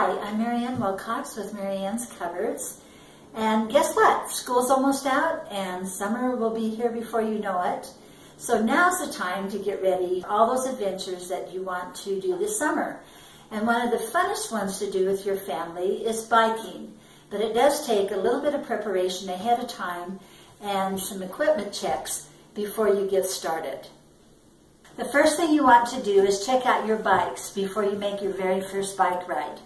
Hi, I'm Marianne Wilcox with Marianne's Cupboards. And guess what? School's almost out and summer will be here before you know it. So now's the time to get ready for all those adventures that you want to do this summer. And one of the funnest ones to do with your family is biking. But it does take a little bit of preparation ahead of time and some equipment checks before you get started. The first thing you want to do is check out your bikes before you make your very first bike ride.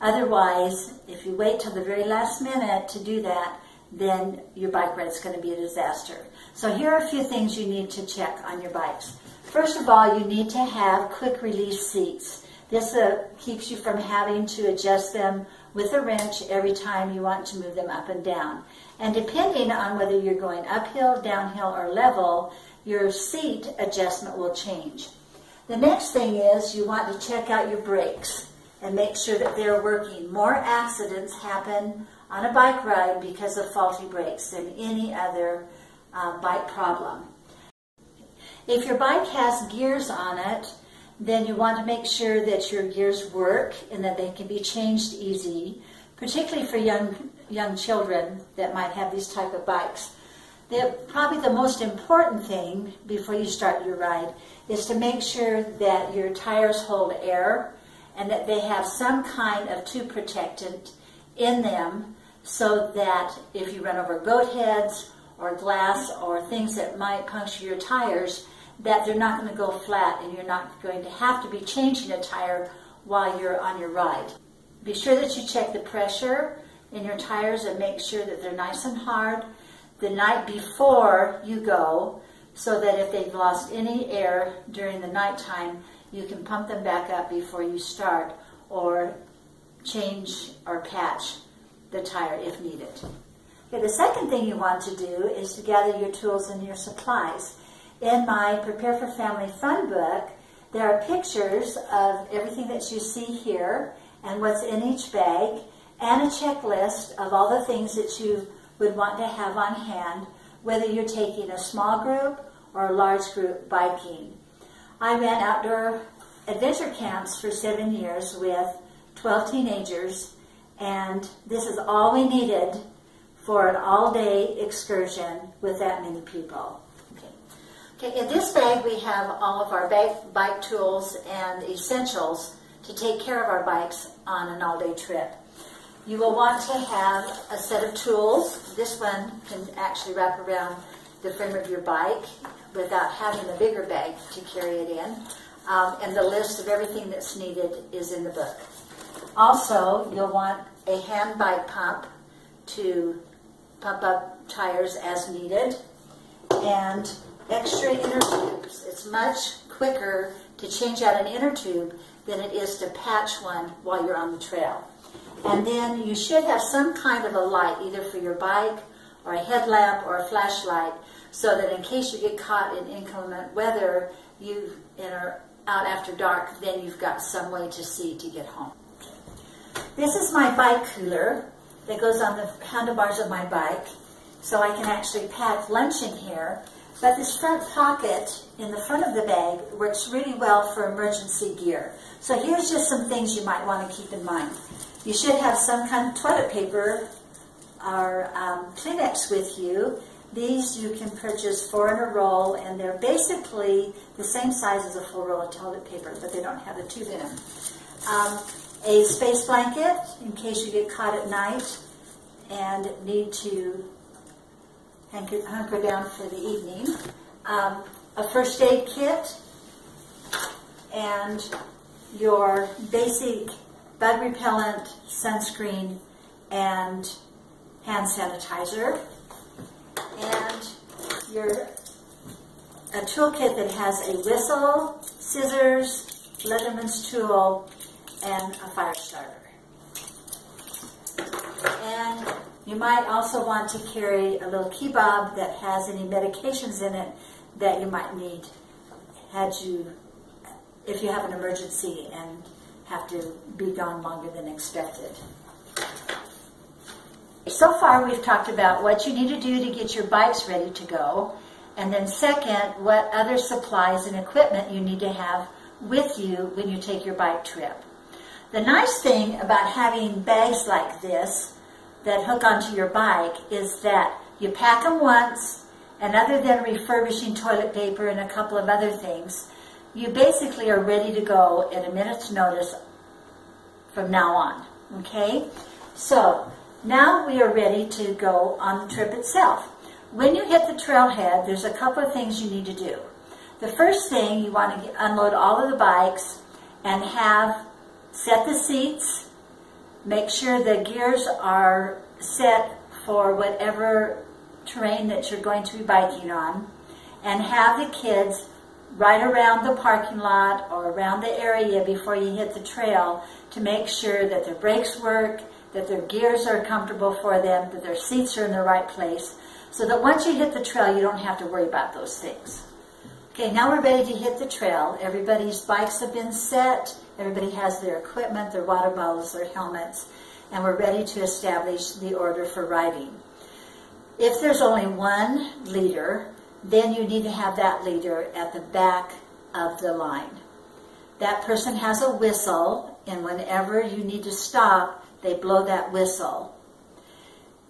Otherwise, if you wait till the very last minute to do that, then your bike ride is going to be a disaster. So here are a few things you need to check on your bikes. First of all, you need to have quick release seats. This keeps you from having to adjust them with a wrench every time you want to move them up and down. And depending on whether you're going uphill, downhill, or level, your seat adjustment will change. The next thing is you want to check out your brakes and make sure that they're working. More accidents happen on a bike ride because of faulty brakes than any other bike problem. If your bike has gears on it, then you want to make sure that your gears work and that they can be changed easy, particularly for young children that might have these type of bikes. Probably the most important thing before you start your ride is to make sure that your tires hold air and that they have some kind of tube protectant in them so that if you run over goat heads or glass or things that might puncture your tires, that they're not going to go flat and you're not going to have to be changing a tire while you're on your ride. Be sure that you check the pressure in your tires and make sure that they're nice and hard the night before you go, so that if they've lost any air during the nighttime, you can pump them back up before you start, or change or patch the tire if needed. Okay, the second thing you want to do is to gather your tools and your supplies. In my Prepare for Family Fun book, there are pictures of everything that you see here and what's in each bag, and a checklist of all the things that you would want to have on hand, whether you're taking a small group or a large group biking. I ran outdoor adventure camps for 7 years with 12 teenagers, and this is all we needed for an all-day excursion with that many people. Okay, in this bag we have all of our bike tools and essentials to take care of our bikes on an all-day trip. You will want to have a set of tools. This one can actually wrap around the frame of your bike without having a bigger bag to carry it in. And the list of everything that's needed is in the book. Also, you'll want a hand bike pump to pump up tires as needed, and extra inner tubes. It's much quicker to change out an inner tube than it is to patch one while you're on the trail. And then you should have some kind of a light, either for your bike or a headlamp or a flashlight, so that in case you get caught in inclement weather, you are out after dark, then you've got some way to see to get home. This is my bike cooler that goes on the handlebars of my bike, so I can actually pack lunch in here. But this front pocket in the front of the bag works really well for emergency gear. So here's just some things you might want to keep in mind. You should have some kind of toilet paper or Kleenex with you. These you can purchase 4 in a roll, and they're basically the same size as a full roll of toilet paper, but they don't have a tube in them. A space blanket in case you get caught at night and need to hunker down for the evening. A first aid kit, and your basic bug repellent, sunscreen, and hand sanitizer, and a toolkit that has a whistle, scissors, Leatherman's tool, and a fire starter. And you might also want to carry a little key fob that has any medications in it that you might need if you have an emergency and have to be gone longer than expected. So far we've talked about what you need to do to get your bikes ready to go, and then second, what other supplies and equipment you need to have with you when you take your bike trip. The nice thing about having bags like this that hook onto your bike is that you pack them once, and other than refurbishing toilet paper and a couple of other things, you basically are ready to go at a minute's notice from now on, okay? So now we are ready to go on the trip itself. When you hit the trailhead, there's a couple of things you need to do. The first thing, you want to unload all of the bikes and set the seats, make sure the gears are set for whatever terrain that you're going to be biking on, and have the kids right around the parking lot or around the area before you hit the trail to make sure that their brakes work, that their gears are comfortable for them, that their seats are in the right place, so that once you hit the trail, you don't have to worry about those things. Okay, now we're ready to hit the trail. Everybody's bikes have been set. Everybody has their equipment, their water bottles, their helmets, and we're ready to establish the order for riding. If there's only one leader, then you need to have that leader at the back of the line. That person has a whistle, and whenever you need to stop, they blow that whistle.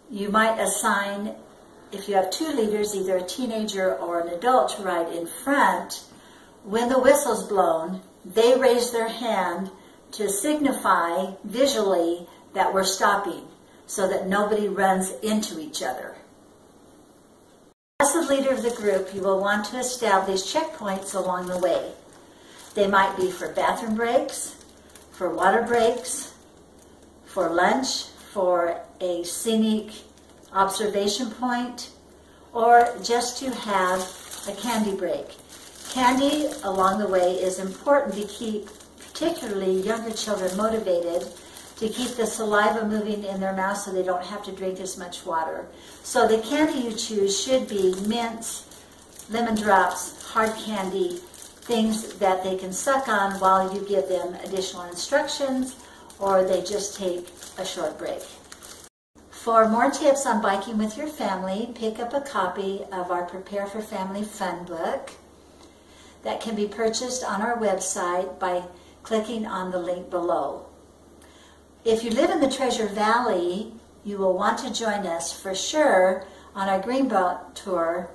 You might assign, if you have two leaders, either a teenager or an adult to ride in front. When the whistle's blown, they raise their hand to signify visually that we're stopping, so that nobody runs into each other. As the leader of the group, you will want to establish checkpoints along the way. They might be for bathroom breaks, for water breaks, for lunch, for a scenic observation point, or just to have a candy break. Candy along the way is important to keep particularly younger children motivated, to keep the saliva moving in their mouth so they don't have to drink as much water. So the candy you choose should be mints, lemon drops, hard candy, things that they can suck on while you give them additional instructions, or they just take a short break. For more tips on biking with your family, pick up a copy of our Prepare for Family Fun book that can be purchased on our website by clicking on the link below. If you live in the Treasure Valley, you will want to join us for sure on our Greenbelt tour.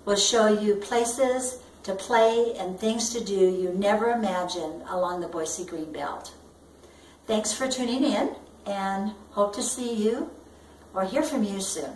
We'll show you places to play and things to do you never imagined along the Boise Greenbelt. Thanks for tuning in, and hope to see you or hear from you soon.